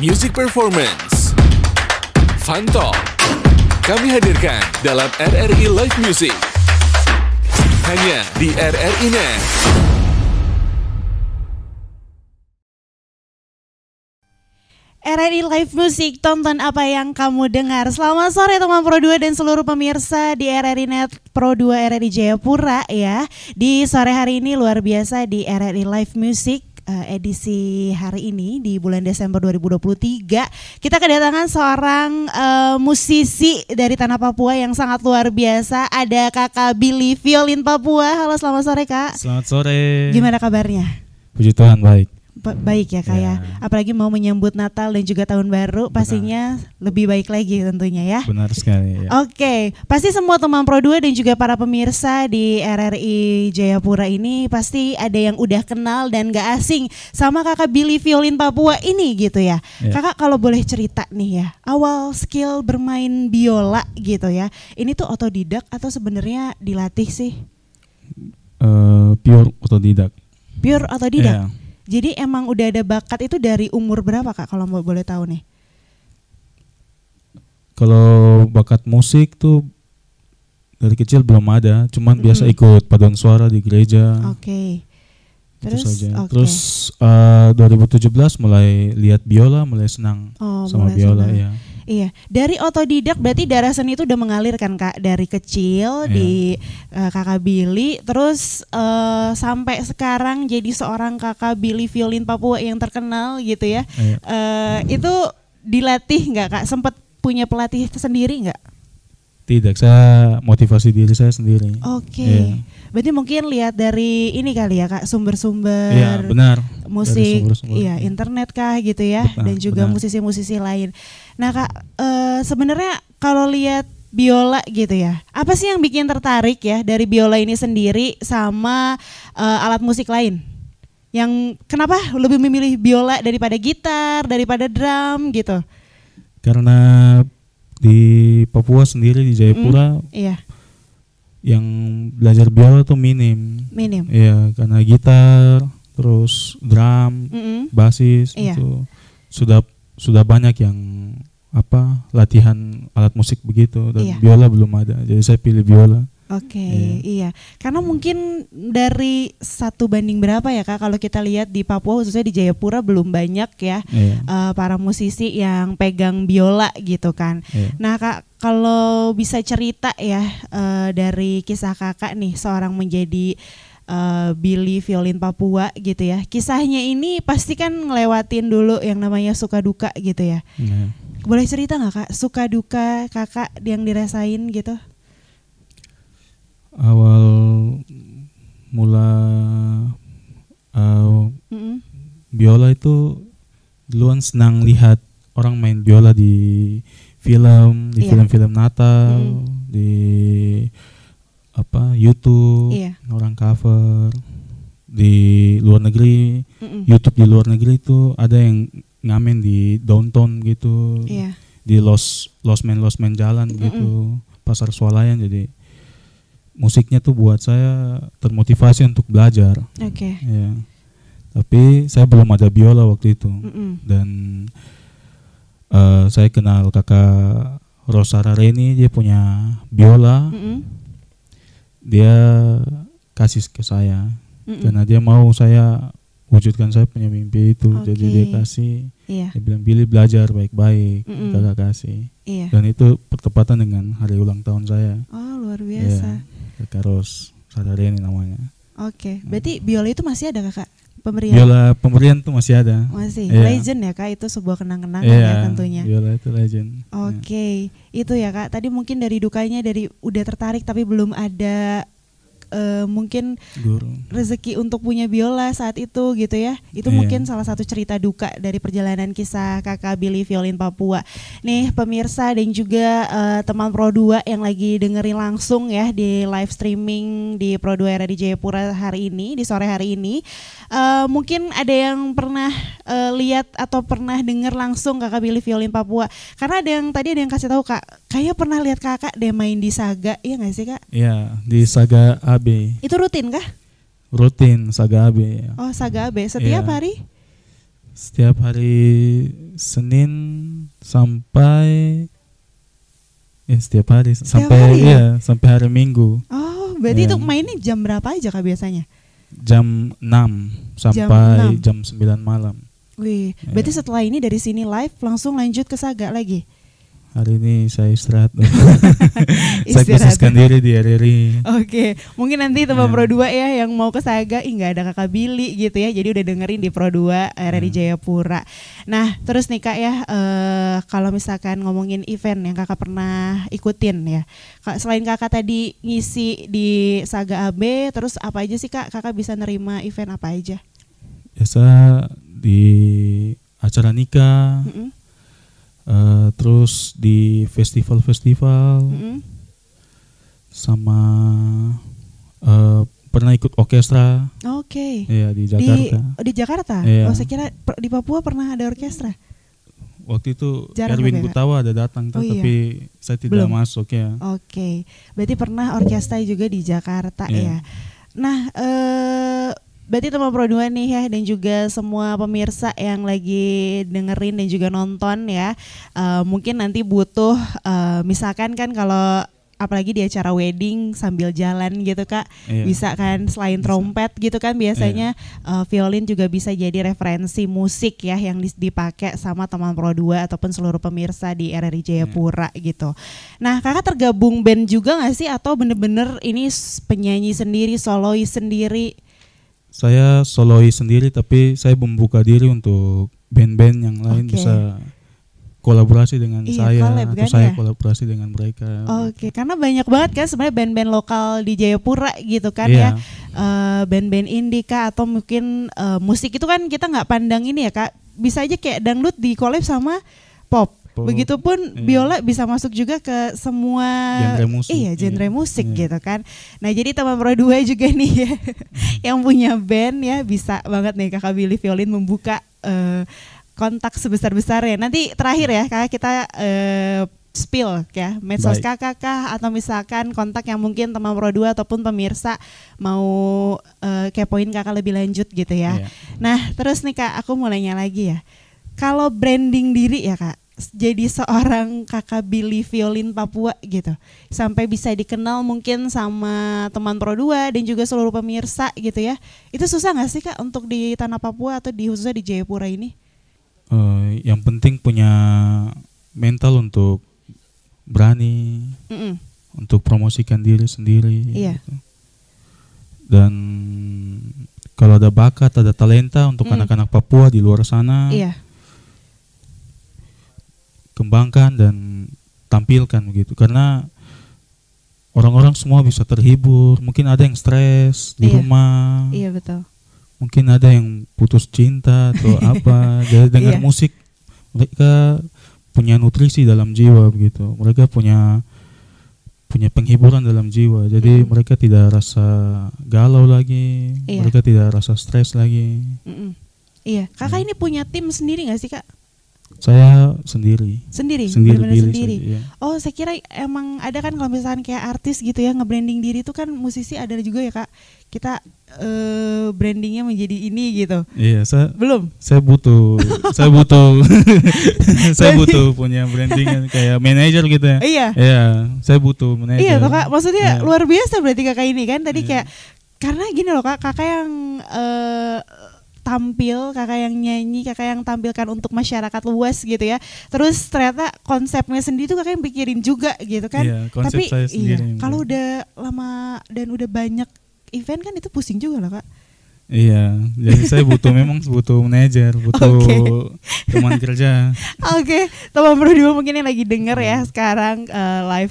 Music Performance, Fun Talk, kami hadirkan dalam RRI Live Music. Hanya di RRI Net. RRI Live Music, tonton apa yang kamu dengar. Selamat sore teman Pro 2 dan seluruh pemirsa di RRI Net Pro 2 RRI Jayapura ya. Di sore hari ini luar biasa di RRI Live Music edisi hari ini di bulan Desember 2023. Kita kedatangan seorang musisi dari tanah Papua yang sangat luar biasa. Ada Kakak Billy Violin Papua. Halo, selamat sore Kak. Selamat sore. Gimana kabarnya? Puji Tuhan baik. Baik ya Kak ya. Apalagi mau menyambut Natal dan juga Tahun Baru, pastinya lebih baik lagi tentunya ya. Benar sekali ya. Oke, pasti semua teman Pro 2 dan juga para pemirsa di RRI Jayapura ini pasti ada yang udah kenal dan gak asing sama Kakak Billy Violin Papua ini gitu ya. Kakak kalau boleh cerita nih ya, awal skill bermain biola gitu ya, ini tuh otodidak atau sebenarnya dilatih sih? Pure otodidak. Pure otodidak? Jadi emang udah ada bakat itu dari umur berapa Kak kalau boleh tahu nih? Kalau bakat musik tuh dari kecil belum ada, cuman biasa ikut paduan suara di gereja. Oke. Terus 2017 mulai lihat biola, mulai senang sama biola ya. Iya, dari otodidak berarti darah seni itu udah mengalir kan Kak dari kecil di Kakak Billy, terus sampai sekarang jadi seorang Kakak Billy Violin Papua yang terkenal gitu ya. Itu dilatih nggak Kak? Sempat punya pelatih sendiri nggak? Tidak, saya motivasi diri saya sendiri. Oke. Berarti mungkin lihat dari ini kali ya Kak, sumber-sumber benar. Musik, internet kah gitu ya, dan juga musisi-musisi lain. Nah Kak, sebenarnya kalau lihat biola gitu ya, apa sih yang bikin tertarik ya dari biola ini sendiri sama alat musik lain? Yang kenapa lebih memilih biola daripada gitar, daripada drum gitu? Karena di Papua sendiri di Jayapura, yang belajar biola tuh minim. Iya, karena gitar, terus drum, bassis itu sudah banyak yang latihan alat musik begitu, dan biola belum ada. Jadi saya pilih biola. Iya. Karena mungkin dari 1 banding berapa ya Kak, kalau kita lihat di Papua khususnya di Jayapura belum banyak ya para musisi yang pegang biola gitu kan. Nah Kak, kalau bisa cerita ya dari kisah Kakak nih seorang menjadi Billy Violin Papua gitu ya. Kisahnya ini pasti kan ngelewatin dulu yang namanya suka duka gitu ya. Boleh cerita gak Kak suka duka Kakak yang dirasain gitu? Awal mula biola itu duluan senang lihat orang main biola di film, film-film Natal, di YouTube, orang cover di luar negeri, YouTube di luar negeri itu ada yang ngamen di downtown gitu, di Lost Man jalan gitu, pasar swalayan. Jadi musiknya tuh buat saya termotivasi untuk belajar. Ya. Tapi saya belum ada biola waktu itu. Dan saya kenal kakak Rosara Reni, dia punya biola. Dia kasih ke saya karena dia mau saya wujudkan saya punya mimpi itu. Jadi dia kasih, dia bilang Billy belajar baik-baik, kakak kasih. Dan itu bertepatan dengan hari ulang tahun saya. Oh luar biasa. Kakak Rosara Reni namanya. Berarti biola itu masih ada Kakak? Pemberian? Biola pemberian tuh masih ada. Masih, legend ya Kak, itu sebuah kenang-kenangan ya tentunya. Biola itu legend. Itu ya Kak, tadi mungkin dari dukanya dari udah tertarik tapi belum ada mungkin rezeki untuk punya biola saat itu gitu ya. Itu mungkin salah satu cerita duka dari perjalanan kisah Kakak Billy Violin Papua. Nih pemirsa dan juga teman Pro 2 yang lagi dengerin langsung ya di live streaming di Pro 2 RRI Jayapura hari ini, di sore hari ini. Mungkin ada yang pernah lihat atau pernah denger langsung Kakak Billy Violin Papua. Karena ada yang kasih tahu Kak, kayaknya pernah lihat Kakak deh main di Saga, iya nggak sih Kak? Iya, di Saga AB. Itu rutin kah? Rutin Saga AB. Ya. Oh Saga AB, setiap hari? Setiap hari Senin sampai setiap hari sampai hari Minggu. Oh, berarti itu mainnya jam berapa aja Kak biasanya? Jam 6 sampai jam 9 malam. Wih, berarti setelah ini dari sini live langsung lanjut ke Saga lagi? Hari ini saya istirahat. Saya khususkan diri di RRI. Oke, mungkin nanti teman Pro 2 ya yang mau ke Saga, nggak ada Kakak Billy gitu ya. Jadi udah dengerin di Pro 2 RRI Jayapura. Nah, terus nih Kak ya, kalau misalkan ngomongin event yang Kakak pernah ikutin ya. Selain Kakak tadi ngisi di Saga AB, terus apa aja sih Kak? Kakak bisa nerima event apa aja? Biasa di acara nikah. Terus di festival-festival, sama pernah ikut orkestra. Oke. Iya di Jakarta. Di Jakarta? Iya. Oh saya kira di Papua pernah ada orkestra. Waktu itu Erwin Gutawa ada datang tapi saya tidak masuk ya. Oke. Berarti pernah orkestra juga di Jakarta ya. Nah, berarti teman Pro 2 nih ya dan juga semua pemirsa yang lagi dengerin dan juga nonton ya, mungkin nanti butuh misalkan kan kalau apalagi di acara wedding sambil jalan gitu Kak, bisa kan selain trompet gitu kan biasanya violin juga bisa jadi referensi musik ya yang dipakai sama teman Pro 2 ataupun seluruh pemirsa di RRI Jayapura gitu. Nah Kakak tergabung band juga gak sih atau bener-bener ini penyanyi sendiri, solois sendiri? Saya solois sendiri tapi saya membuka diri untuk band-band yang lain bisa kolaborasi dengan saya atau kan saya kolaborasi dengan mereka. Oke, karena banyak banget kan sebenarnya band-band lokal di Jayapura gitu kan ya, band-band indie Kak atau mungkin musik itu kan kita nggak pandang ini ya Kak, bisa aja kayak dangdut di collab sama pop. Begitupun biola bisa masuk juga ke semua genre musik gitu kan. Nah jadi teman Pro 2 juga nih ya yang punya band ya bisa banget nih Kakak Billy Violin membuka kontak sebesar-besarnya. Nanti terakhir ya Kak kita spill ya medsos Kakak kah atau misalkan kontak yang mungkin teman Pro 2 ataupun pemirsa mau kepoin Kakak lebih lanjut gitu ya. Nah terus nih Kak aku mau nanya lagi ya, kalau branding diri ya Kak, jadi seorang Kakak Billy Violin Papua gitu sampai bisa dikenal mungkin sama teman Pro 2 dan juga seluruh pemirsa gitu ya, itu susah gak sih Kak untuk di tanah Papua atau khususnya di Jayapura ini? Yang penting punya mental untuk berani untuk promosikan diri sendiri gitu. Dan kalau ada bakat, ada talenta untuk anak-anak Papua di luar sana, kembangkan dan tampilkan begitu, karena orang-orang semua bisa terhibur. Mungkin ada yang stres di rumah, betul. Mungkin ada yang putus cinta atau apa, jadi dengar musik mereka punya nutrisi dalam jiwa begitu, mereka punya penghiburan dalam jiwa, jadi mereka tidak rasa galau lagi, mereka tidak rasa stres lagi. Kakak ini punya tim sendiri nggak sih Kak? Saya sendiri. Benar-benar sendiri. Saja, Oh, saya kira emang ada kan kalau misalkan kayak artis gitu ya nge-branding diri itu kan musisi ada juga ya Kak. Kita brandingnya menjadi ini gitu. Iya, belum. Saya butuh saya butuh punya branding kayak manajer gitu ya. Iya, saya butuh manajer. Iya, toh Kak. Maksudnya luar biasa berarti Kakak ini kan tadi kayak karena gini loh Kak, Kakak yang tampil, Kakak yang nyanyi, Kakak yang tampilkan untuk masyarakat luas gitu ya. Terus ternyata konsepnya sendiri tuh Kakak yang pikirin juga gitu kan. Konsep tapi saya sendiri. Kalau udah lama dan udah banyak event kan itu pusing juga loh Kak. Iya, jadi saya memang butuh manajer, butuh teman kerja. Teman Pro 2 mungkin yang lagi denger ya sekarang live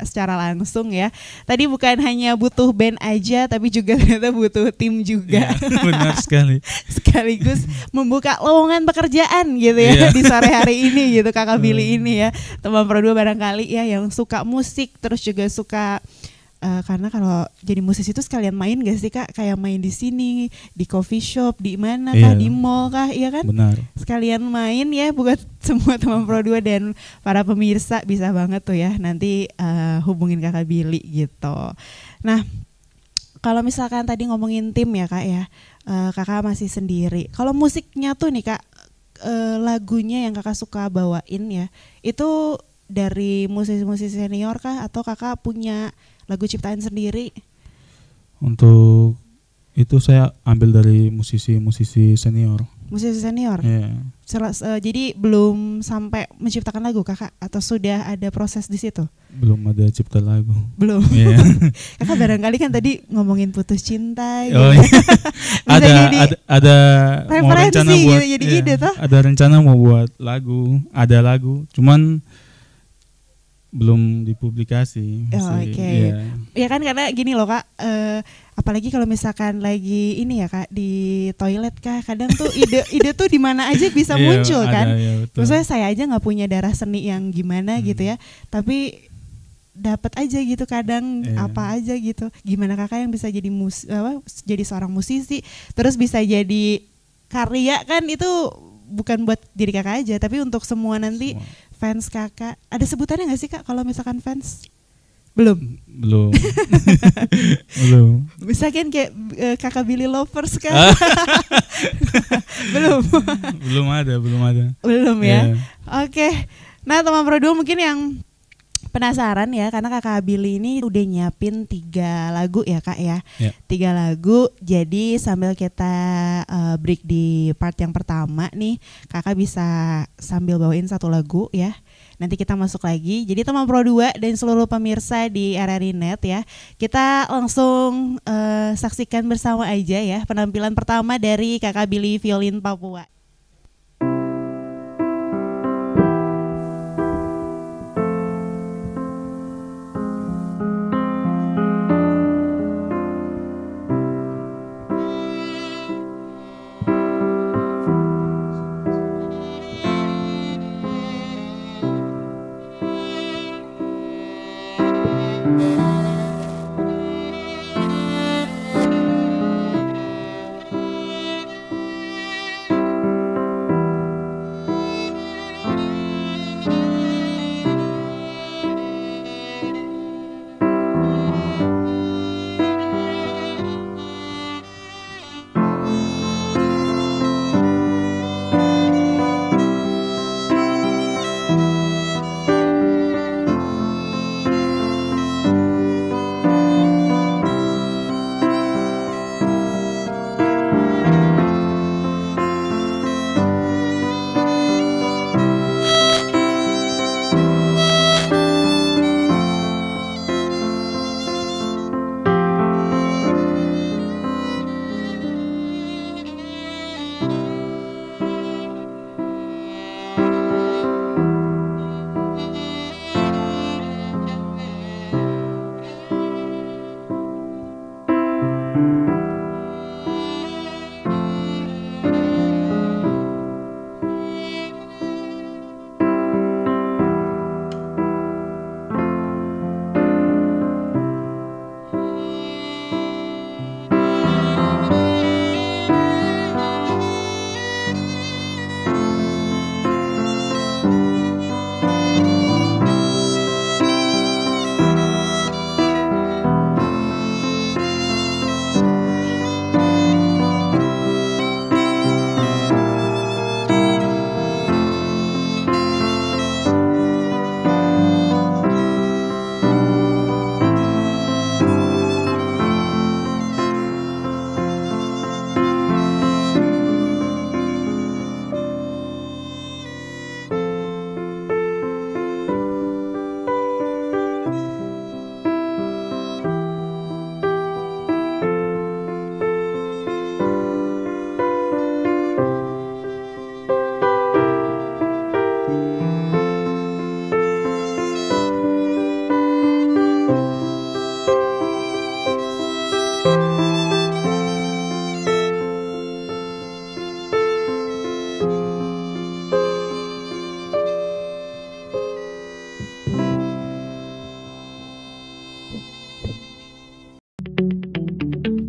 secara langsung ya. Tadi bukan hanya butuh band aja, tapi juga ternyata butuh tim juga. Benar sekali. Sekaligus membuka lowongan pekerjaan gitu ya di sore hari ini gitu Kakak Billy ini ya. Teman Pro 2 barangkali ya yang suka musik terus juga suka karena kalau jadi musisi itu sekalian main gak sih Kak? Kayak main di sini, di coffee shop, di mana kah, di mall kah, iya kan? Benar. Sekalian main ya, buat semua teman Pro 2 dan para pemirsa bisa banget tuh ya nanti hubungin Kakak Billy gitu. Nah, kalau misalkan tadi ngomongin tim ya Kak ya, Kakak masih sendiri. Kalau musiknya tuh nih Kak, lagunya yang kakak suka bawain ya, itu dari musisi-musisi senior kah atau kakak punya lagu ciptaan sendiri? Untuk itu saya ambil dari musisi-musisi senior. Musisi senior? Yeah. Jadi belum sampai menciptakan lagu kakak atau sudah ada proses di situ? Belum ada cipta lagu. Belum. Yeah. Kakak barangkali kan tadi ngomongin putus cinta. Gitu. Oh, iya. ada mau rencana buat jadi ide toh? Ada rencana mau buat lagu, cuman belum dipublikasi. Oh, oke. Okay. Yeah. Ya kan karena gini loh kak, apalagi kalau misalkan lagi ini ya kak di toilet kak, kadang tuh ide tuh di mana aja bisa muncul kan. Maksudnya saya aja nggak punya darah seni yang gimana gitu ya, tapi dapat aja gitu kadang apa aja gitu. Gimana kakak yang bisa jadi jadi seorang musisi, terus bisa jadi karya kan, itu bukan buat diri kakak aja, tapi untuk semua nanti. Fans kakak, ada sebutannya nggak sih kak kalau misalkan fans? Belum. Belum. Misalkan kayak kakak Billy Lovers kan? Belum. Belum ada. Belum ya. Oke. Nah teman Pro 2 mungkin yang penasaran ya, karena kakak Billy ini udah nyiapin 3 lagu ya kak ya. 3 lagu, jadi sambil kita break di part yang pertama nih, kakak bisa sambil bawain 1 lagu ya. Nanti kita masuk lagi. Jadi teman Pro 2 dan seluruh pemirsa di RRI Net ya, kita langsung saksikan bersama aja ya penampilan pertama dari kakak Billy Violin Papua.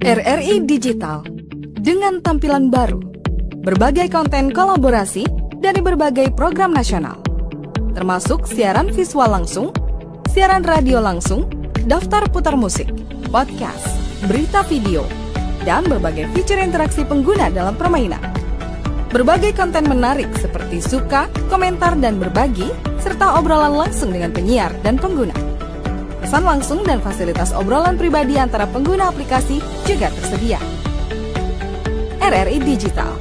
RRI Digital dengan tampilan baru, berbagai konten kolaborasi dari berbagai program nasional, termasuk siaran visual langsung, siaran radio langsung, daftar putar musik, podcast, berita video, dan berbagai fitur interaksi pengguna dalam permainan. Berbagai konten menarik seperti suka, komentar, dan berbagi, serta obrolan langsung dengan penyiar dan pengguna. Pesan langsung dan fasilitas obrolan pribadi antara pengguna aplikasi juga tersedia. RRI Digital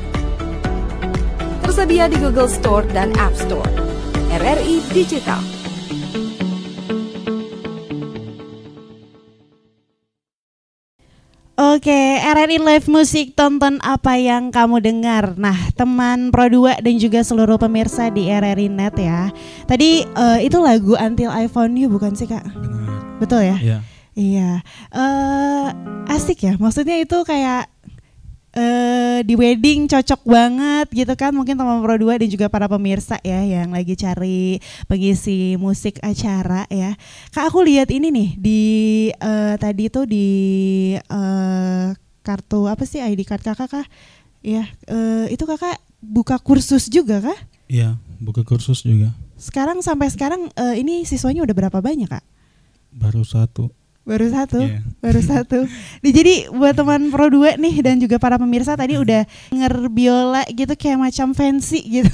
tersedia di Google Store dan App Store. RRI Digital. Oke, RRI Live Music, tonton apa yang kamu dengar. Nah, teman Pro 2 dan juga seluruh pemirsa di RRI Net ya. Tadi itu lagu Until I Found You bukan sih Kak? Benar. Betul ya? Iya. Iya. Asik ya, maksudnya itu kayak di wedding cocok banget gitu kan. Mungkin teman Pro 2 dan juga para pemirsa ya yang lagi cari pengisi musik acara ya. Kak, aku lihat ini nih di tadi tuh di kartu apa sih, ID card kakak kah? Ya, itu kakak buka kursus juga kah? Iya, buka kursus juga. Sampai sekarang ini siswanya udah berapa banyak Kak? Baru satu. Yeah. Baru satu. Jadi buat teman Pro 2 nih dan juga para pemirsa tadi udah denger biola gitu kayak macam fancy gitu.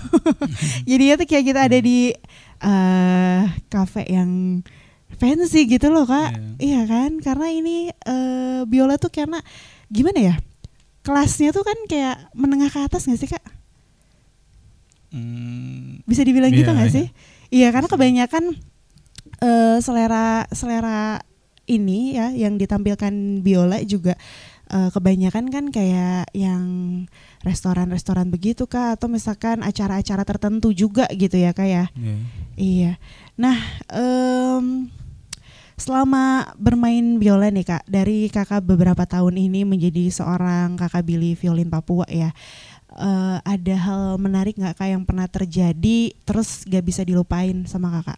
Jadi itu kayak kita ada di cafe yang fancy gitu loh Kak. Iya kan? Karena ini biola tuh karena gimana ya? Kelasnya tuh kan kayak menengah ke atas gak sih Kak? Bisa dibilang gitu gak sih? Iya, karena kebanyakan selera ini ya yang ditampilkan biola juga kebanyakan kan kayak yang restoran-restoran begitu Kak, atau misalkan acara-acara tertentu juga gitu ya Kak ya. Iya. Nah, selama bermain biola nih Kak, dari Kakak beberapa tahun ini menjadi seorang Kakak Billy Violin Papua ya, ada hal menarik nggak Kak yang pernah terjadi terus gak bisa dilupain sama Kakak?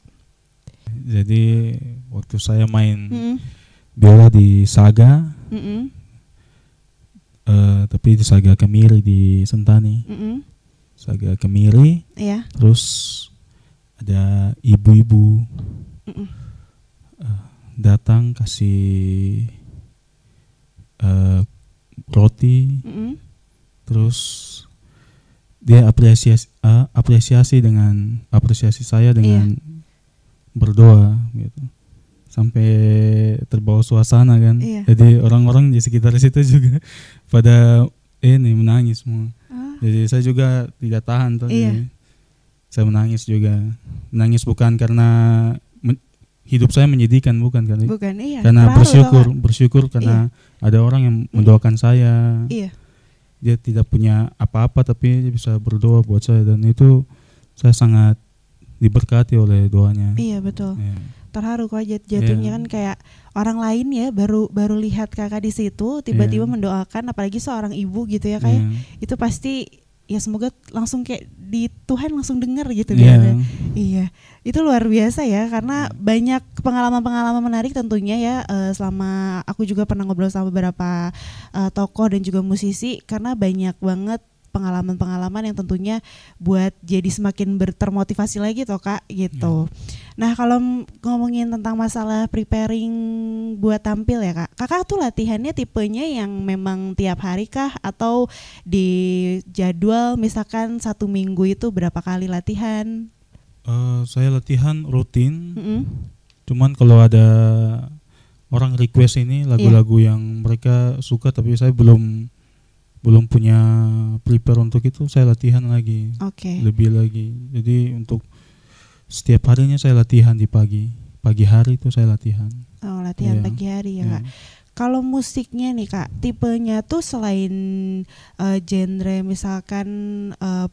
Jadi waktu saya main biola di Saga, tapi di Saga Kemiri di Sentani, Saga Kemiri, terus ada ibu-ibu datang kasih roti, terus dia apresiasi saya dengan berdoa gitu, sampai terbawa suasana kan. Jadi orang-orang di sekitar situ juga pada ini menangis semua. Jadi saya juga tidak tahan tuh. Saya menangis juga. Menangis bukan karena hidup saya menyedihkan, bukan karena bersyukur karena ada orang yang mendoakan saya. Dia tidak punya apa-apa tapi dia bisa berdoa buat saya, dan itu saya sangat diberkati oleh doanya. Iya betul. Terharu kok jatuhnya kan kayak orang lain ya baru lihat Kakak di situ tiba-tiba mendoakan, apalagi seorang ibu gitu ya kayak itu pasti ya semoga langsung kayak di Tuhan langsung dengar gitu kan. Iya. Itu luar biasa ya, karena banyak pengalaman-pengalaman menarik tentunya ya. Selama aku juga pernah ngobrol sama beberapa tokoh dan juga musisi, karena banyak banget pengalaman-pengalaman yang tentunya buat jadi semakin termotivasi lagi toh Kak gitu. Nah, kalau ngomongin tentang masalah preparing buat tampil ya Kak, Kakak tuh latihannya tipenya yang memang tiap hari kah, atau di jadwal misalkan 1 minggu itu berapa kali latihan? Saya latihan rutin, cuman kalau ada orang request ini lagu-lagu yang mereka suka tapi saya belum punya prepare untuk itu, saya latihan lagi, lebih lagi. Jadi untuk setiap harinya saya latihan di pagi hari itu saya latihan. Latihan pagi hari ya Kak. Kalau musiknya nih Kak, tipenya tuh selain genre misalkan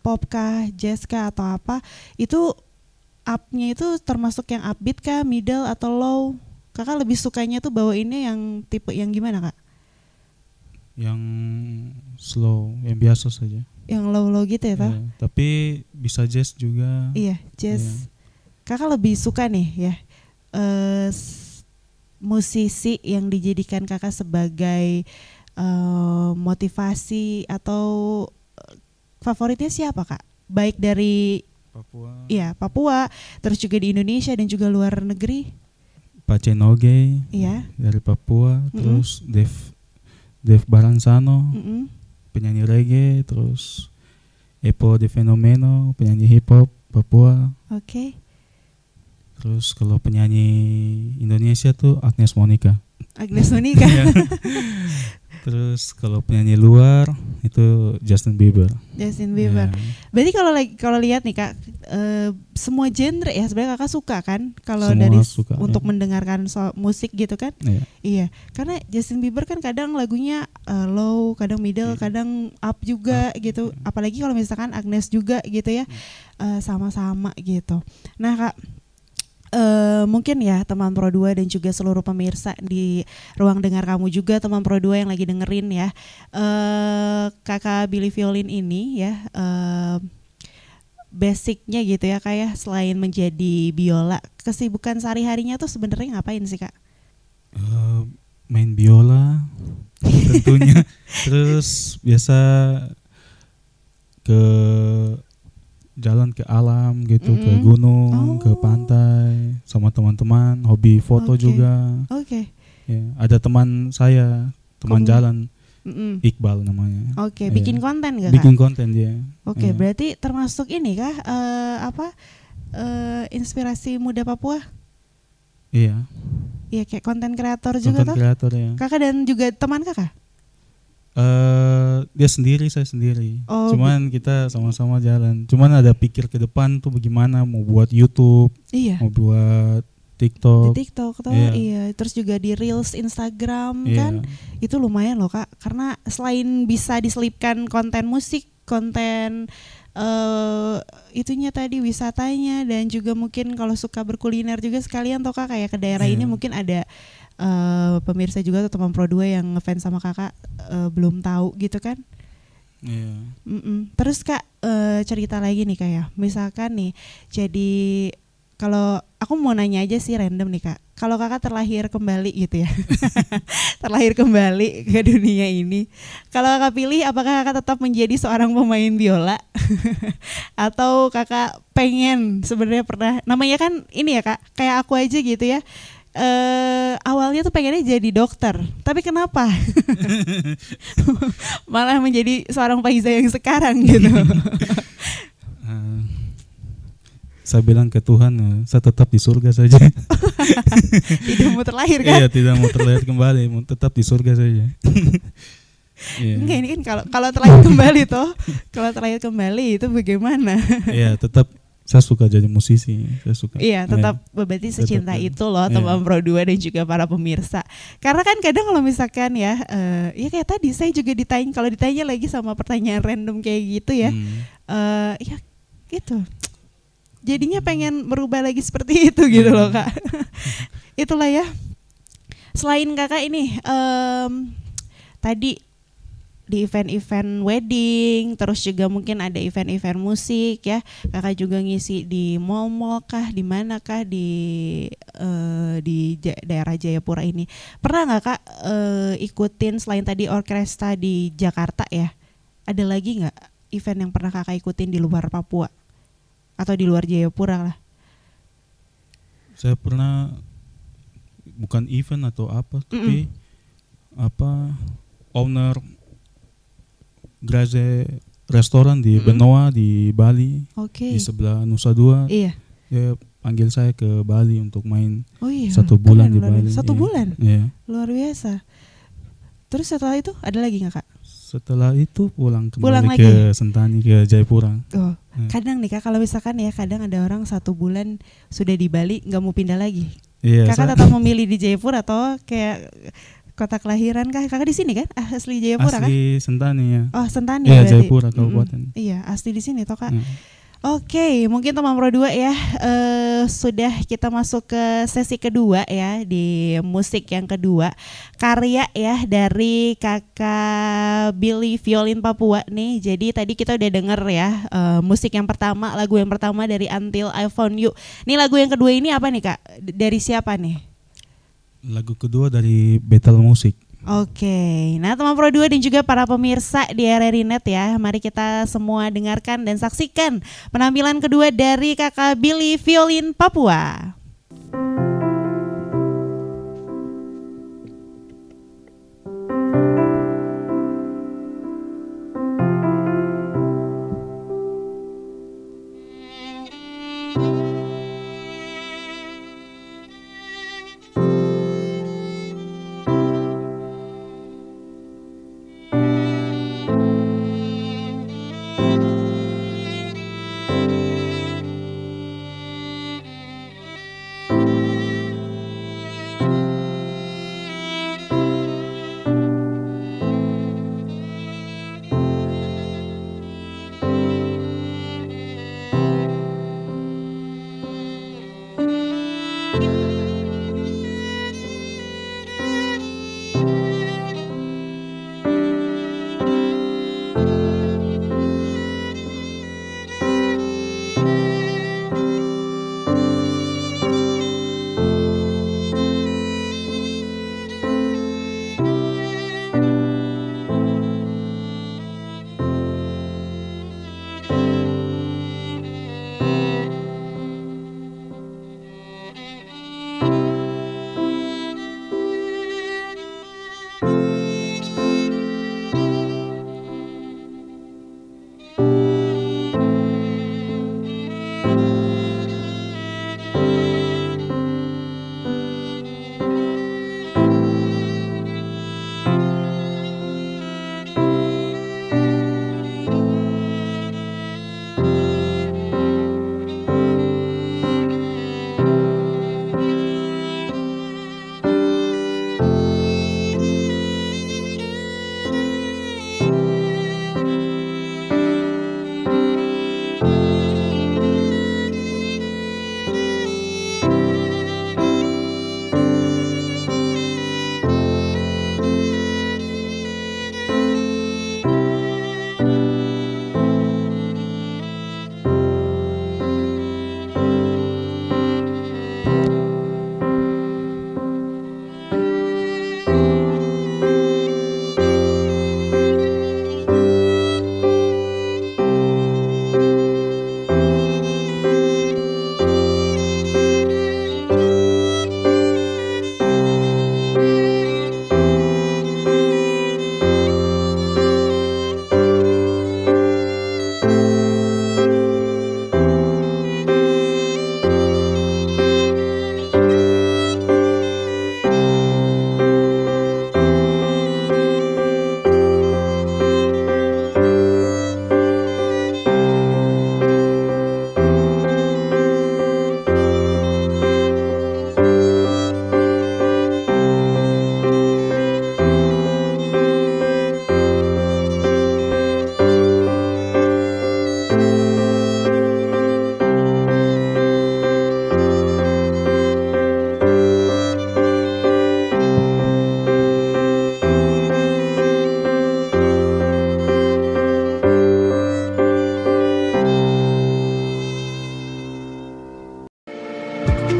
pop kah, jazz kah atau apa, itu up-nya itu termasuk yang upbeat kah, middle atau low? Kakak lebih sukanya tuh bawainnya yang tipe yang gimana Kak? Yang slow, yang biasa saja. Yang low-low gitu ya Pak? Tapi bisa jazz juga. Iya, jazz. Kakak lebih suka nih ya musisi yang dijadikan Kakak sebagai motivasi atau favoritnya siapa Kak? Baik dari Papua. Iya, Papua, terus juga di Indonesia dan juga luar negeri. Pacenoge. Iya. Dari Papua, terus Dev Baransano, penyanyi reggae, terus Epo de Fenomeno, penyanyi hip hop Papua. Oke. Terus kalau penyanyi Indonesia tuh Agnes Monica. Agnes Monica. Terus kalau penyanyi luar itu Justin Bieber. Justin Bieber. Berarti kalau lihat nih Kak, semua genre ya sebenarnya Kakak suka kan? Kalau dari suka, untuk mendengarkan musik gitu kan? Iya. Karena Justin Bieber kan kadang lagunya low, kadang middle, kadang up juga gitu. Apalagi kalau misalkan Agnes juga gitu ya, sama-sama gitu. Nah Kak, mungkin ya teman Pro 2 dan juga seluruh pemirsa di ruang dengar kamu juga, teman Pro 2 yang lagi dengerin ya, Kakak Billy Violin ini ya, basicnya gitu ya kayak selain menjadi biola, kesibukan sehari-harinya tuh sebenarnya ngapain sih Kak? Main biola tentunya. Terus biasa ke jalan ke alam gitu, ke gunung, ke pantai sama teman-teman, hobi foto juga. Ya, ada teman saya, teman jalan, Iqbal namanya. Bikin konten gak Bikin konten dia. Berarti termasuk ini kah inspirasi muda Papua? Iya. Iya, kayak konten kreator juga tuh. Konten kreator ya. Kakak dan juga teman kakak? Dia sendiri, saya sendiri. Cuman kita sama-sama jalan. Cuman ada pikir ke depan tuh bagaimana mau buat YouTube, mau buat TikTok. Di TikTok tuh, iya. Terus juga di Reels Instagram kan, itu lumayan loh Kak. Karena selain bisa diselipkan konten musik, konten itunya tadi wisatanya, dan juga mungkin kalau suka berkuliner juga sekalian toh Kak, kayak ke daerah ini mungkin ada pemirsa juga atau teman Pro 2 yang ngefans sama kakak belum tahu gitu kan. Terus Kak, cerita lagi nih kayak misalkan nih, jadi kalau aku mau nanya aja sih random nih Kak, kalau kakak terlahir kembali gitu ya terlahir kembali ke dunia ini, kalau kakak pilih apakah kakak tetap menjadi seorang pemain biola atau kakak pengen, sebenarnya pernah namanya kan ini ya Kak, kayak aku aja gitu ya, awalnya tuh pengennya jadi dokter, tapi kenapa malah menjadi seorang Faiza yang sekarang gitu. Saya bilang ke Tuhan, saya tetap di surga saja. Tidak mau terlahir kan? Iya, tidak mau terlahir kembali, mau tetap di surga saja. Enggak, ini kan kalau terlahir kembali toh, kalau terlahir kembali itu bagaimana? Iya, tetap saya suka jadi musisi, saya suka. Iya, tetap berarti secinta itu loh teman Pro 2 dan juga para pemirsa. Karena kan kadang kalau misalkan ya kayak tadi saya juga kalau ditanya lagi sama pertanyaan random kayak gitu ya, ya gitu. Jadinya pengen merubah lagi seperti itu gitu loh Kak. Itulah ya. Selain kakak ini tadi di event-event wedding, terus juga mungkin ada event-event musik ya. Kakak juga ngisi di mall-mall kah, di mana kah di daerah Jayapura ini. Pernah nggak Kak ikutin selain tadi orkestra di Jakarta ya? Ada lagi nggak event yang pernah Kakak ikutin di luar Papua atau di luar Jayapura lah? Saya pernah, bukan event atau apa, tapi owner Graze restoran di Benoa di Bali, di sebelah Nusa Dua. Iya. Dia panggil saya ke Bali untuk main 1 bulan di Bali. 1 bulan? Iya. Luar biasa. Terus setelah itu ada lagi nggak Kak? Setelah itu pulang kembali ke Sentani, ke Jayapura. Kadang nih Kak, kalau misalkan ya kadang ada orang 1 bulan sudah di Bali nggak mau pindah lagi. Iya, Kakak tetap memilih di Jayapura atau kayak kota kelahiran kah? Kakak di sini kan? Asli Jayapura kan? Asli Sentani ya. Oh, Sentani ya. Iya, Jayapura kabupaten. Iya, asli di sini toh Kak. Oke, mungkin teman Pro 2 ya, sudah kita masuk ke sesi kedua ya, di musik yang kedua, karya ya dari kakak Billy Violin Papua nih. Jadi tadi kita udah denger ya musik yang pertama, lagu yang pertama dari Until I Found You. Nih lagu yang kedua ini apa nih Kak? Dari siapa nih? Lagu kedua dari Battle Music. Oke, nah teman Pro 2 dan juga para pemirsa di RRI Net ya, mari kita semua dengarkan dan saksikan penampilan kedua dari kakak Billy Violin Papua.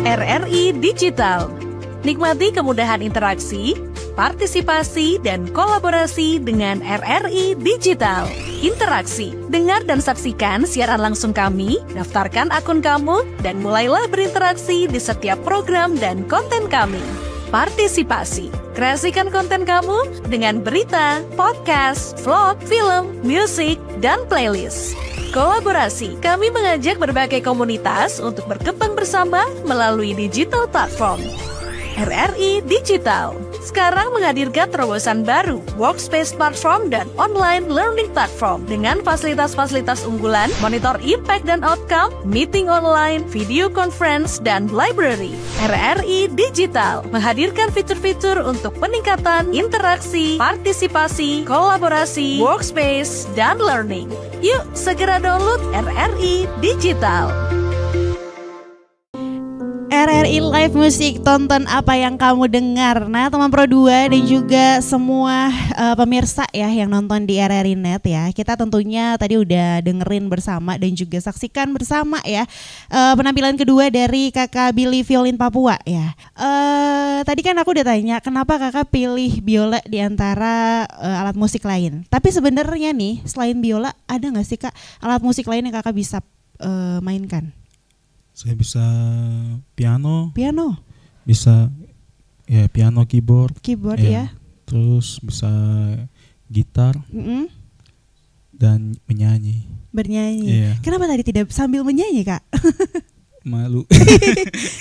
RRI Digital. Nikmati kemudahan interaksi, partisipasi, dan kolaborasi dengan RRI Digital. Interaksi, dengar dan saksikan siaran langsung kami, daftarkan akun kamu, dan mulailah berinteraksi di setiap program dan konten kami. Partisipasi, kreasikan konten kamu dengan berita, podcast, vlog, film, musik, dan playlist. Kolaborasi, kami mengajak berbagai komunitas untuk berkembang bersama melalui digital platform. RRI Digital sekarang menghadirkan terobosan baru, workspace platform dan online learning platform dengan fasilitas-fasilitas unggulan, monitor impact dan outcome, meeting online, video conference, dan library. RRI Digital menghadirkan fitur-fitur untuk peningkatan interaksi, partisipasi, kolaborasi, workspace, dan learning. Yuk segera download RRI Digital. RRI Live Music, tonton apa yang kamu dengar. Nah, teman Pro 2 dan juga semua pemirsa ya yang nonton di RRI Net ya. Kita tentunya tadi udah dengerin bersama dan juga saksikan bersama ya penampilan kedua dari Kakak Billy Violin Papua ya. Tadi kan aku udah tanya kenapa Kakak pilih biola di antara alat musik lain. Tapi sebenarnya nih selain biola ada nggak sih Kak alat musik lain yang Kakak bisa mainkan? Saya bisa piano, bisa ya piano, keyboard ya. Terus bisa gitar dan bernyanyi. Iya. Kenapa tadi tidak sambil menyanyi Kak? Malu.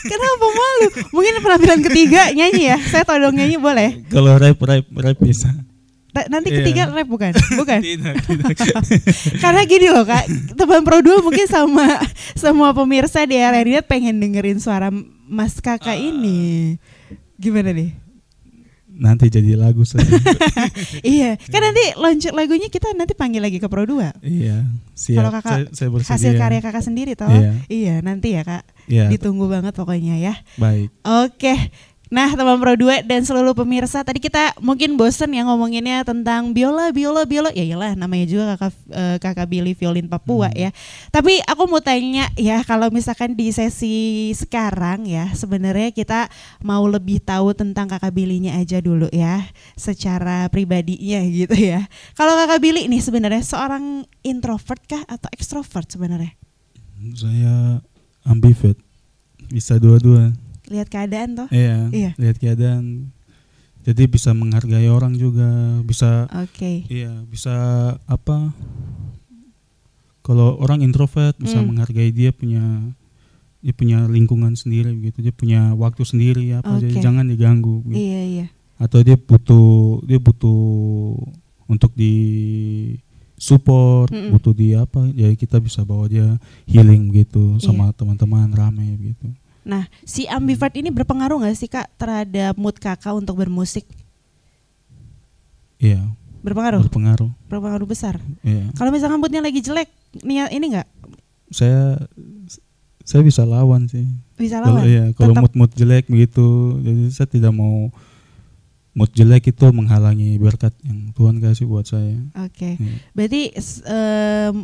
Kenapa malu? Mungkin penampilan ketiga nyanyi ya. Saya todong nyanyi boleh? Kalau rap bisa. Nanti ketiga rap bukan? Tidak. Karena gini loh Kak, teman Pro 2 mungkin sama semua pemirsa di RRI Net pengen dengerin suara Mas Kakak ini. Gimana nih? Nanti jadi lagu saja. Iya, kan nanti launch lagunya kita nanti panggil lagi ke Pro 2. Iya, siap. Kalau Kakak saya hasil karya Kakak sendiri toh? Iya, nanti ya Kak. Iya. Ditunggu banget pokoknya ya. Baik. Oke. Nah teman Pro 2 dan seluruh pemirsa, tadi kita mungkin bosen ya ngomonginnya tentang biola. Ya iyalah namanya juga kakak Billy violin Papua ya. Tapi aku mau tanya ya, kalau misalkan di sesi sekarang ya, sebenarnya kita mau lebih tahu tentang kakak Billy-nya aja dulu ya, secara pribadinya gitu ya. Kalau kakak Billy nih sebenarnya seorang introvert kah atau ekstrovert sebenarnya? Saya ambivert, bisa dua-dua. Lihat keadaan toh? Iya. Lihat keadaan. Jadi bisa menghargai orang juga, bisa. Iya, bisa apa? Kalau orang introvert bisa menghargai dia punya lingkungan sendiri gitu. Dia punya waktu sendiri apa, jadi jangan diganggu gitu. Iya. Atau dia butuh untuk di support, butuh di apa? Jadi kita bisa bawa dia healing gitu sama teman-teman rame gitu. Nah, si ambivert ini berpengaruh nggak sih Kak terhadap mood Kakak untuk bermusik? Iya. Berpengaruh. Berpengaruh besar. Iya. Kalau misalkan moodnya lagi jelek, niat ini nggak? Saya bisa lawan sih. Bisa lawan. Kalau mood jelek begitu, jadi saya tidak mau mood jelek itu menghalangi berkat yang Tuhan kasih buat saya. Oke. Berarti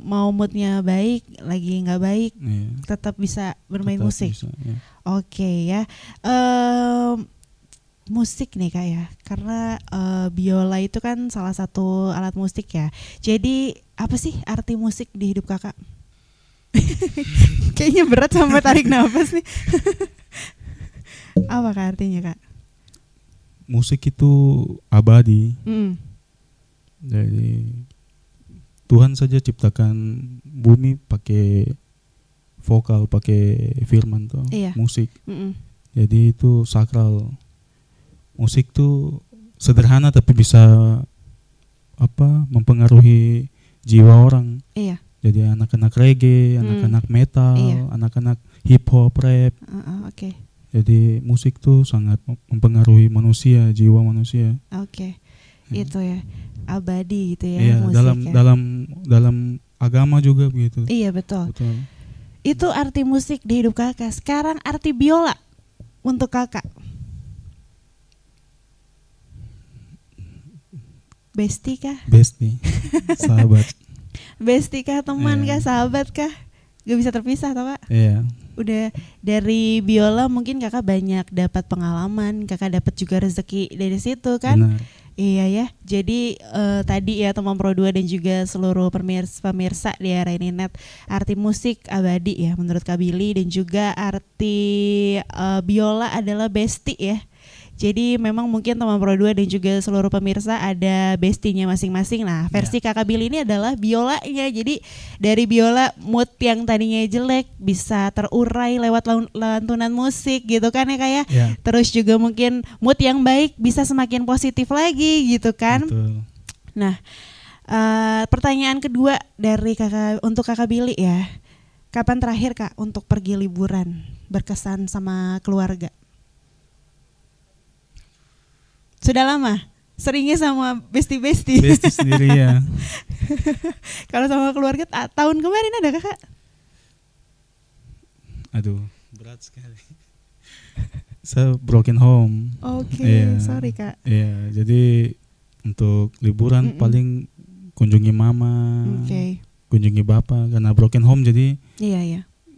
mau moodnya baik, lagi nggak baik, tetap bisa bermain musik. Bisa, ya. Oke ya. Musik nih Kak ya, karena biola itu kan salah satu alat musik ya. Jadi apa sih arti musik di hidup Kakak? Kayaknya berat sampai tarik nafas nih. Apa Kak artinya Kak? Musik itu abadi. Jadi Tuhan saja ciptakan bumi pakai vokal, pakai firman tuh, musik. Jadi itu sakral. Musik tuh sederhana tapi bisa mempengaruhi jiwa orang. Jadi anak-anak reggae, anak-anak metal, anak-anak hip hop, rap. Jadi musik tuh sangat mempengaruhi manusia, jiwa manusia. Itu ya, abadi gitu ya. Iya, musik dalam agama juga begitu. Iya betul. Itu arti musik di hidup Kakak. Sekarang arti biola untuk Kakak. Bestie kah? Bestie, sahabat. Bestie kah, teman kah, sahabat kah? Gak bisa terpisah toh Kak? Iya. Udah dari biola mungkin Kakak banyak dapat pengalaman, Kakak dapat juga rezeki dari situ kan? Benar. Iya ya. Jadi tadi ya teman Pro 2 dan juga seluruh pemirsa di RRI Net, arti musik abadi ya menurut Kak Billy, dan juga arti biola adalah bestie ya. Jadi memang mungkin teman Pro 2 dan juga seluruh pemirsa ada bestinya masing-masing. Nah versi Kakak Billy ini adalah biolanya. Jadi dari biola mood yang tadinya jelek bisa terurai lewat lantunan musik gitu kan ya Kak ya. Terus juga mungkin mood yang baik bisa semakin positif lagi gitu kan. Betul. Nah pertanyaan kedua dari Kakak untuk Kakak Billy ya. Kapan terakhir Kak untuk pergi liburan berkesan sama keluarga? Sudah lama? Seringnya sama bestie-bestie? Bestie sendiri ya. Kalau sama keluarga tahun kemarin ada Kakak? Aduh, berat sekali. Saya broken home. Sorry Kak. Iya, jadi untuk liburan paling kunjungi mama, kunjungi bapak, karena broken home jadi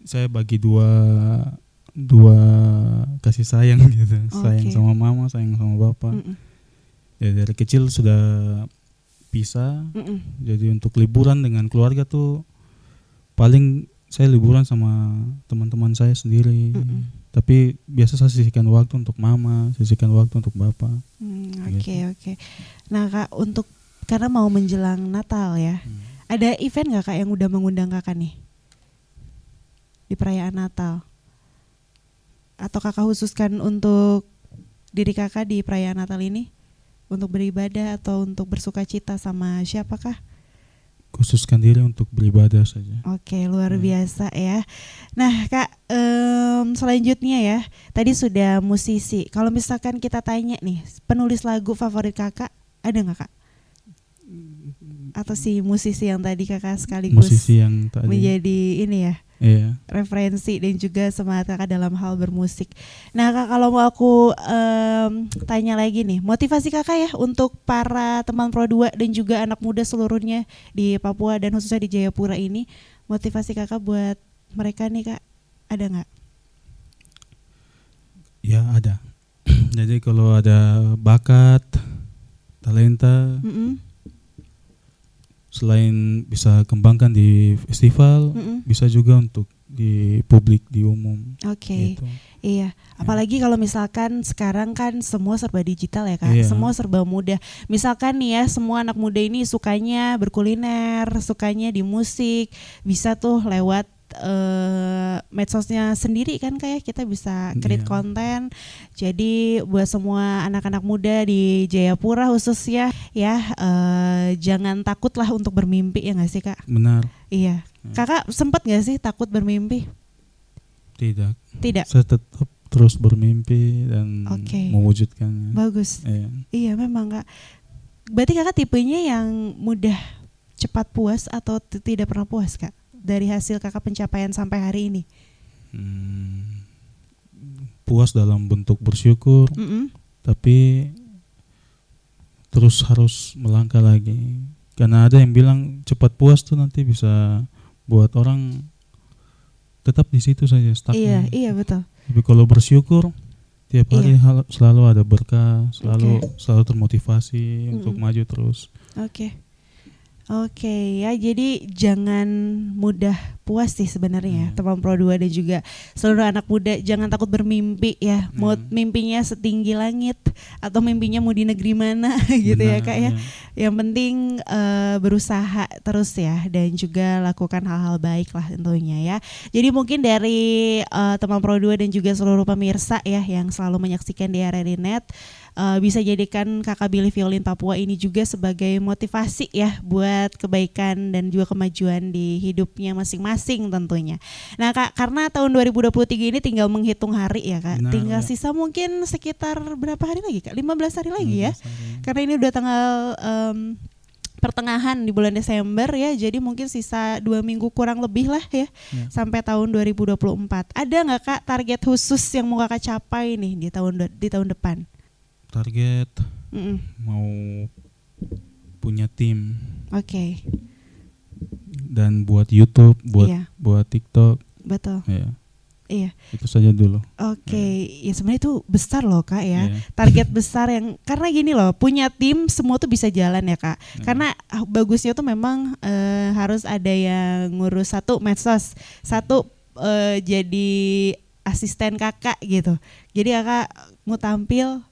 saya bagi dua kasih sayang gitu, sayang sama mama, sayang sama bapak. Ya, dari kecil sudah pisah. Jadi untuk liburan dengan keluarga tuh paling saya liburan sama teman-teman saya sendiri. Tapi biasa saya sisihkan waktu untuk mama, sisihkan waktu untuk bapak. Oke. Nah Kak, untuk karena mau menjelang Natal ya, ada event nggak Kak yang udah mengundang Kakak nih di perayaan Natal? Atau Kakak khususkan untuk diri Kakak di perayaan Natal ini untuk beribadah atau untuk bersuka cita sama siapakah? Khususkan diri untuk beribadah saja. Oke, luar biasa ya. Nah Kak, selanjutnya ya, tadi sudah musisi. Kalau misalkan kita tanya nih, penulis lagu favorit Kakak ada nggak Kak? atau si musisi yang tadi kakak sekaligus musisi yang tadi menjadi ini ya, referensi dan juga semangat kakak dalam hal bermusik. Nah kak, kalau mau aku tanya lagi nih, motivasi kakak ya untuk para teman Pro 2 dan juga anak muda seluruhnya di Papua dan khususnya di Jayapura ini, motivasi kakak buat mereka nih kak, ada nggak? Ya ada. Jadi kalau ada bakat, talenta, selain bisa kembangkan di festival, bisa juga untuk di publik, di umum. Oke, gitu. Iya. Apalagi kalau misalkan sekarang kan semua serba digital ya kak, semua serba mudah. Misalkan nih ya, semua anak muda ini sukanya berkuliner, sukanya di musik, bisa tuh lewat medsosnya sendiri kan kayak kita bisa create konten. Jadi buat semua anak-anak muda di Jayapura khususnya ya, jangan takut lah untuk bermimpi, ya nggak sih kak? Benar. Iya. Kakak sempat nggak sih takut bermimpi? Tidak. Saya tetap terus bermimpi dan mewujudkannya. Bagus. Iya memang kak. Berarti kakak tipenya yang mudah cepat puas atau tidak pernah puas kak? Dari hasil kakak pencapaian sampai hari ini? Puas dalam bentuk bersyukur, tapi terus harus melangkah lagi. Karena ada yang bilang cepat puas tuh nanti bisa buat orang tetap di situ saja, stucknya. Iya betul. Tapi kalau bersyukur tiap hari selalu ada berkah, selalu termotivasi untuk maju terus. Oke ya, jadi jangan mudah puas sih sebenarnya teman Pro 2 dan juga seluruh anak muda, jangan takut bermimpi ya. Mau mimpinya setinggi langit atau mimpinya mau di negeri mana gitu. Benar, ya kak ya. Yang penting berusaha terus ya, dan juga lakukan hal-hal baik lah tentunya ya. Jadi mungkin dari teman Pro 2 dan juga seluruh pemirsa ya yang selalu menyaksikan di RRI.net, bisa jadikan kakak Billy Violin Papua ini juga sebagai motivasi ya buat kebaikan dan juga kemajuan di hidupnya masing-masing tentunya. Nah kak, karena tahun 2023 ini tinggal menghitung hari ya kak. Benar, tinggal sisa mungkin sekitar berapa hari lagi kak? 15 hari lagi ya. Karena ini udah tanggal pertengahan di bulan Desember ya, jadi mungkin sisa 2 minggu kurang lebih lah ya, sampai tahun 2024. Ada nggak kak target khusus yang mau kakak capai nih di tahun depan? Target mau punya tim. Dan buat YouTube, buat TikTok. Betul. Iya. Itu saja dulu. Ya sebenarnya itu besar loh kak ya. Target besar yang, karena gini loh, punya tim semua tuh bisa jalan ya kak. Karena bagusnya tuh memang harus ada yang ngurus satu medsos, satu jadi asisten kakak gitu. Jadi kakak mau tampil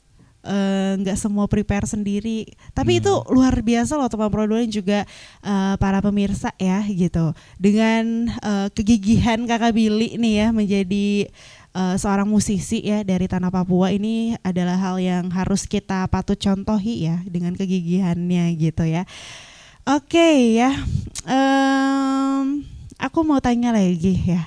nggak semua prepare sendiri, tapi itu luar biasa loh teman Pro 2 dan juga para pemirsa ya gitu. Dengan kegigihan kakak Billy nih ya menjadi seorang musisi ya dari tanah Papua, ini adalah hal yang harus kita patut contohi ya dengan kegigihannya gitu ya. Ya, aku mau tanya lagi ya.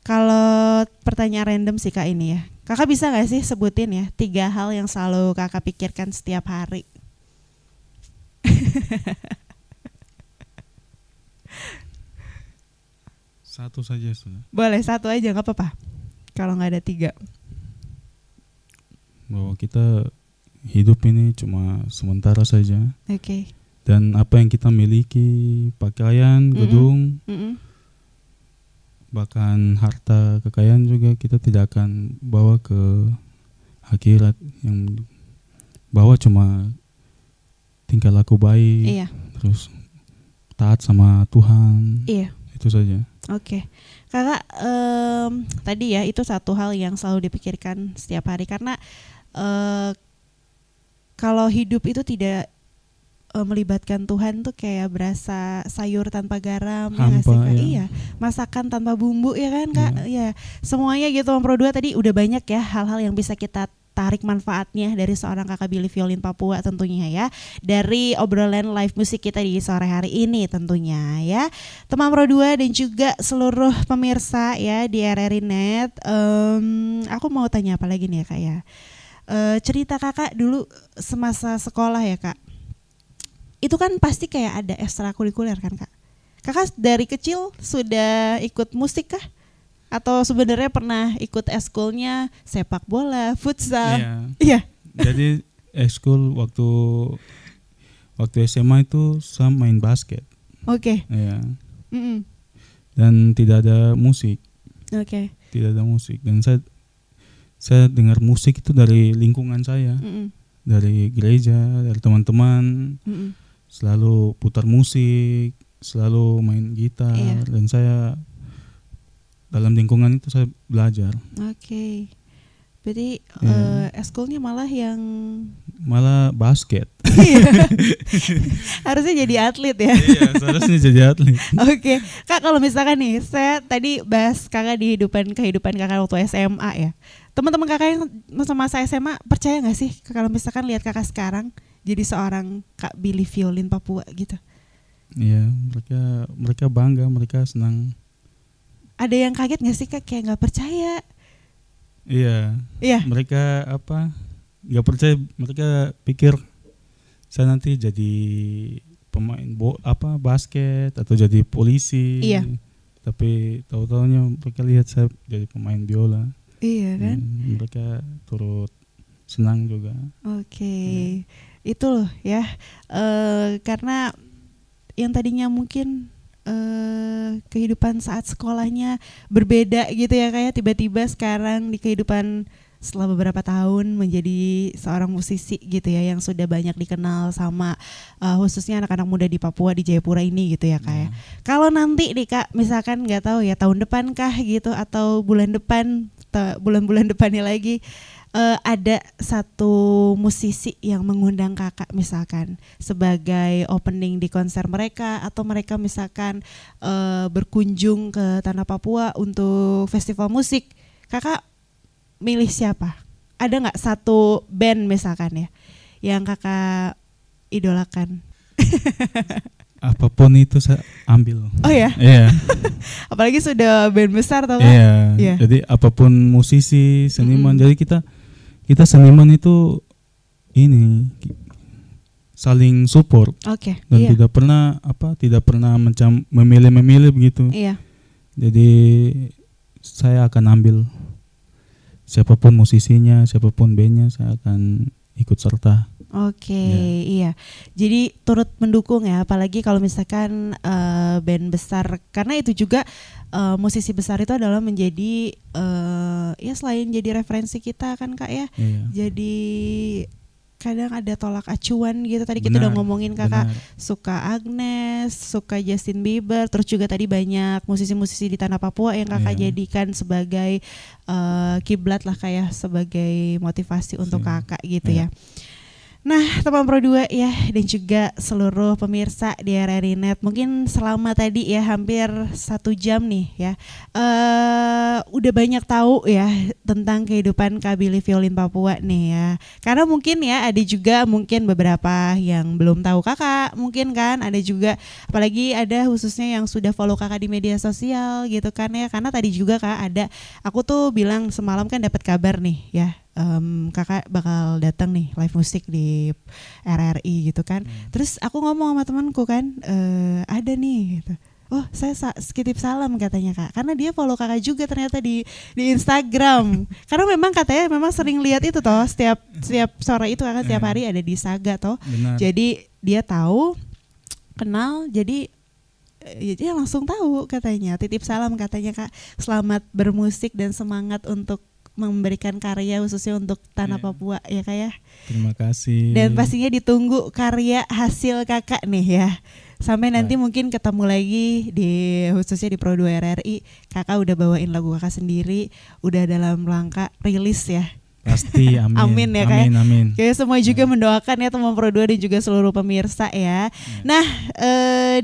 Kalau pertanyaan random sih kak ini ya, kakak bisa gak sih sebutin ya 3 hal yang selalu kakak pikirkan setiap hari? Satu saja sudah. Boleh, satu aja gak apa-apa kalau gak ada 3. Bahwa kita hidup ini cuma sementara saja. Dan apa yang kita miliki, pakaian, gedung, bahkan harta kekayaan juga kita tidak akan bawa ke akhirat. Yang bawa cuma tingkah laku baik, terus taat sama Tuhan. Itu saja. Kakak tadi ya itu satu hal yang selalu dipikirkan setiap hari, karena kalau hidup itu tidak melibatkan Tuhan tuh kayak berasa sayur tanpa garam. Hampa, ya. Iya, masakan tanpa bumbu ya kan kak. Semuanya gitu. Pro 2 tadi udah banyak ya hal-hal yang bisa kita tarik manfaatnya dari seorang kakak Billy Violin Papua tentunya ya, dari obrolan live musik kita di sore hari ini tentunya ya. Teman Pro 2 dan juga seluruh pemirsa ya di RRI.net, aku mau tanya apa lagi nih ya kak ya. Cerita kakak dulu semasa sekolah ya kak. itu kan pasti kayak ada ekstrakurikuler kan Kak. Kakak dari kecil sudah ikut musik kah? Atau sebenarnya pernah ikut ekskulnya sepak bola, futsal? Iya. Jadi ekskul waktu SMA itu saya main basket. Oke. Iya. Dan tidak ada musik. Oke. Tidak ada musik, dan saya dengar musik itu dari lingkungan saya, dari gereja, dari teman-teman, selalu putar musik, selalu main gitar, dan saya dalam lingkungan itu saya belajar. Oke. Berarti ekskulnya malah basket. Harusnya jadi atlet ya. Iya, seharusnya jadi atlet. Oke. Kak, kalau misalkan nih, saya tadi bahas Kakak di kehidupan Kakak waktu SMA ya. Teman-teman Kakak yang masa-masa SMA percaya gak sih kalau misalkan lihat Kakak sekarang jadi seorang Kak Billy Violin Papua gitu? Iya, mereka bangga, mereka senang. Ada yang kaget gak sih Kak, kayak gak percaya? Iya. Mereka nggak percaya, mereka pikir saya nanti jadi pemain basket atau jadi polisi. Iya. Tapi tahu-taunya mereka lihat saya jadi pemain biola. Iya kan? Mereka turut senang juga. Oke. Itu loh ya. Karena yang tadinya mungkin kehidupan saat sekolahnya berbeda gitu ya, kayak tiba-tiba sekarang di kehidupan setelah beberapa tahun menjadi seorang musisi gitu ya, yang sudah banyak dikenal sama khususnya anak-anak muda di Papua, di Jayapura ini gitu ya Kak. Kalau nanti nih Kak, misalkan nggak tahu ya tahun depan kah gitu atau bulan depan, bulan-bulan depannya lagi, ada satu musisi yang mengundang Kakak misalkan sebagai opening di konser mereka, atau mereka misalkan berkunjung ke Tanah Papua untuk festival musik, Kakak milih siapa? Ada nggak satu band misalkan ya yang Kakak idolakan? Apapun itu saya ambil. Oh ya? Iya. Apalagi sudah band besar tau kan? Iya. Jadi apapun musisi, seniman, jadi kita seniman itu ini saling support. Oke. Dan tidak pernah memilih begitu. Iya. Jadi saya akan ambil siapapun musisinya, siapapun bandnya, saya akan ikut serta. Oke, iya. Jadi turut mendukung ya, apalagi kalau misalkan band besar, karena itu juga musisi besar itu adalah menjadi ya selain jadi referensi kita kan Kak ya. Iya. Jadi kadang ada tolak acuan gitu. Tadi kita udah ngomongin Kakak suka Agnes, suka Justin Bieber, terus juga tadi banyak musisi-musisi di Tanah Papua yang Kakak jadikan sebagai kiblat lah kayak sebagai motivasi untuk Kakak gitu ya. Nah, teman Pro 2 ya, dan juga seluruh pemirsa di RRI Net, mungkin selama tadi ya hampir 1 jam nih ya, udah banyak tahu ya tentang kehidupan Kak Billy Violin Papua nih ya. Karena mungkin ya ada juga mungkin beberapa yang belum tahu Kakak, mungkin kan ada juga, apalagi ada khususnya yang sudah follow Kakak di media sosial gitu kan ya. Karena tadi juga Kak ada, aku tuh bilang semalam kan dapat kabar nih ya, Kakak bakal datang nih live musik di RRI gitu kan. Terus aku ngomong sama temanku kan, ada nih gitu. Oh, saya titip salam katanya Kak, karena dia follow Kakak juga ternyata di Instagram. Karena memang katanya memang sering lihat itu toh, setiap sore itu Kakak tiap hari ada di Saga toh. Benar. Jadi dia tahu, kenal, jadi dia langsung tahu katanya, titip salam katanya Kak, selamat bermusik dan semangat untuk memberikan karya khususnya untuk Tanah Papua ya Kak ya. Terima kasih. Dan pastinya ditunggu karya hasil Kakak nih ya. Sampai nanti mungkin ketemu lagi di khususnya di Pro 2 RRI, Kakak udah bawain lagu Kakak sendiri, udah dalam rangka rilis ya. Pasti, amin. Amin ya Kak. Amin. Kayak semua juga mendoakan ya teman Pro 2 dan juga seluruh pemirsa ya. Nah,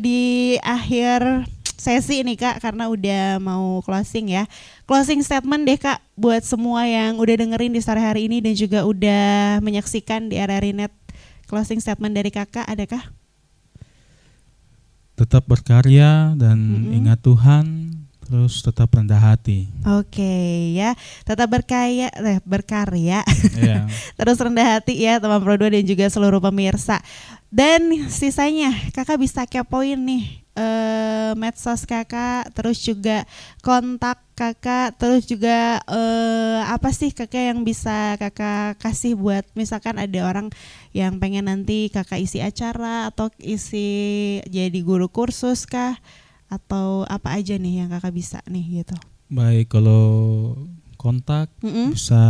di akhir sesi nih Kak, karena udah mau closing ya. Closing statement deh Kak buat semua yang udah dengerin di sore hari ini dan juga udah menyaksikan di RRI Net. Closing statement dari Kakak adakah? Tetap berkarya dan ingat Tuhan, Terus tetap rendah hati. Oke, ya, tetap berkarya. Yeah. Terus rendah hati ya teman Pro 2 dan juga seluruh pemirsa. Dan sisanya kakak bisa kepoin nih medsos kakak, terus juga kontak kakak, terus juga apa sih kakak yang bisa kakak kasih buat misalkan ada orang yang pengen nanti kakak isi acara atau isi jadi guru kursus kah, atau apa aja nih yang kakak bisa nih gitu. Baik, kalau kontak bisa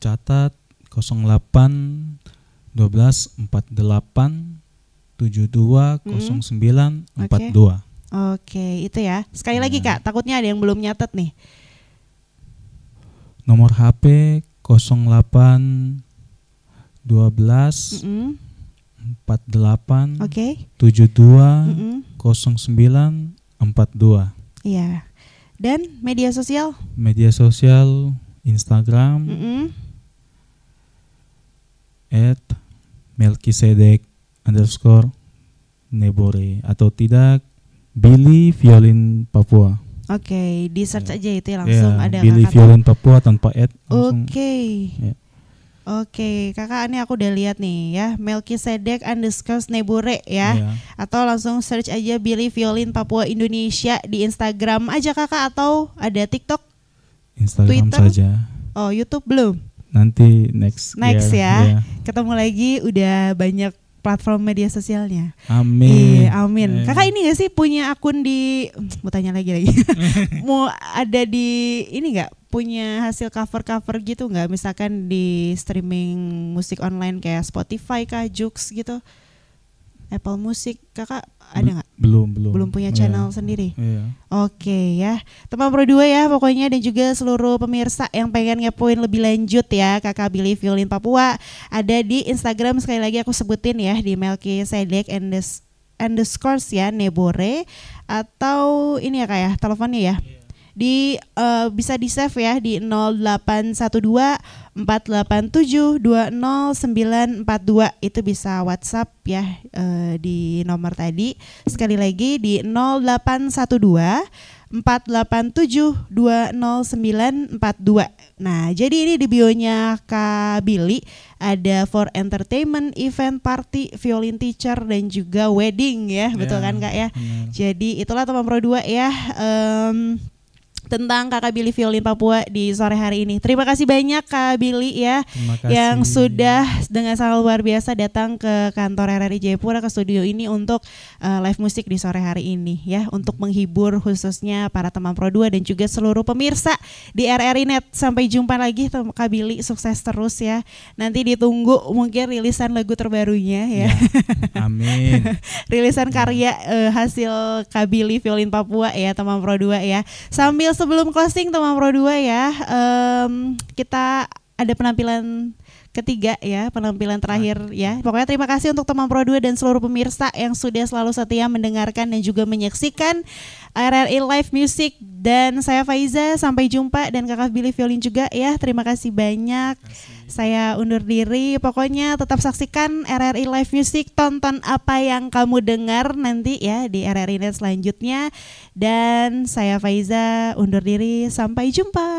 catat 08 12 48 72 09 42. Oke, itu ya. Sekali lagi Kak, takutnya ada yang belum nyatet nih. Nomor HP 08 12 48 72 09 42. Iya. Dan media sosial? Media sosial Instagram @melkisedek_nebore atau tidak Billy Violin Papua. Oke, di search aja itu ya langsung ada Billy kakak. Violin Papua tanpa @. Oke. Oke, kakak ini aku udah lihat nih ya, Melkisedek_nebore ya. Atau langsung search aja Billy Violin Papua Indonesia di Instagram aja kakak, atau ada TikTok? Instagram Twitter? saja. Oh, YouTube belum? Nanti next ya. Ketemu lagi, udah banyak platform media sosialnya. Amin. Iya, amin. Kakak ini gak sih punya akun di, mau tanya lagi mau ada di ini gak, punya hasil cover-cover gitu gak, misalkan di streaming musik online kayak Spotify kah, Joox gitu, Apple Music, kakak ada nggak? Belum punya channel sendiri. Oke ya, teman Pro 2 ya pokoknya, dan juga seluruh pemirsa yang pengen ngepoin lebih lanjut ya kakak Billy Violin Papua, ada di Instagram, sekali lagi aku sebutin ya, di Melkisedek _ ya nebore, atau ini ya kak ya teleponnya ya. Di bisa di save ya di 0812 487 20942, itu bisa WhatsApp ya di nomor tadi. Sekali lagi di 0812 487 20942. Nah, jadi ini di bionya Kak Billy ada for entertainment, event, party, violin teacher, dan juga wedding ya, betul kan Kak ya? Jadi itulah teman Pro 2 ya, tentang kakak Billy Violin Papua di sore hari ini. Terima kasih banyak Kak Billy ya, yang sudah dengan sangat luar biasa datang ke kantor RRI Jayapura, ke studio ini untuk live musik di sore hari ini ya, untuk menghibur khususnya para teman Pro 2 dan juga seluruh pemirsa di RRI Net. Sampai jumpa lagi Kak Billy, sukses terus ya. Nanti ditunggu mungkin rilisan lagu terbarunya ya. Amin. Rilisan karya hasil Kak Billy Violin Papua ya teman Pro 2 ya. Sambil sebelum closing teman Pro 2 ya, kita ada penampilan ketiga ya, penampilan terakhir ya. Pokoknya terima kasih untuk teman Pro 2 dan seluruh pemirsa yang sudah selalu setia mendengarkan dan juga menyaksikan RRI Live Music. Dan saya Faiza, sampai jumpa, dan kakak Billy Violin juga ya. Terima kasih banyak. Saya undur diri. Pokoknya tetap saksikan RRI Live Music, tonton apa yang kamu dengar nanti ya di RRI Net selanjutnya. Dan saya Faiza undur diri, sampai jumpa.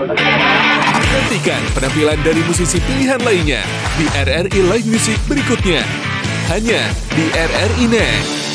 Nantikan penampilan dari musisi pilihan lainnya di RRI Live Music berikutnya. Hanya di RRI Net.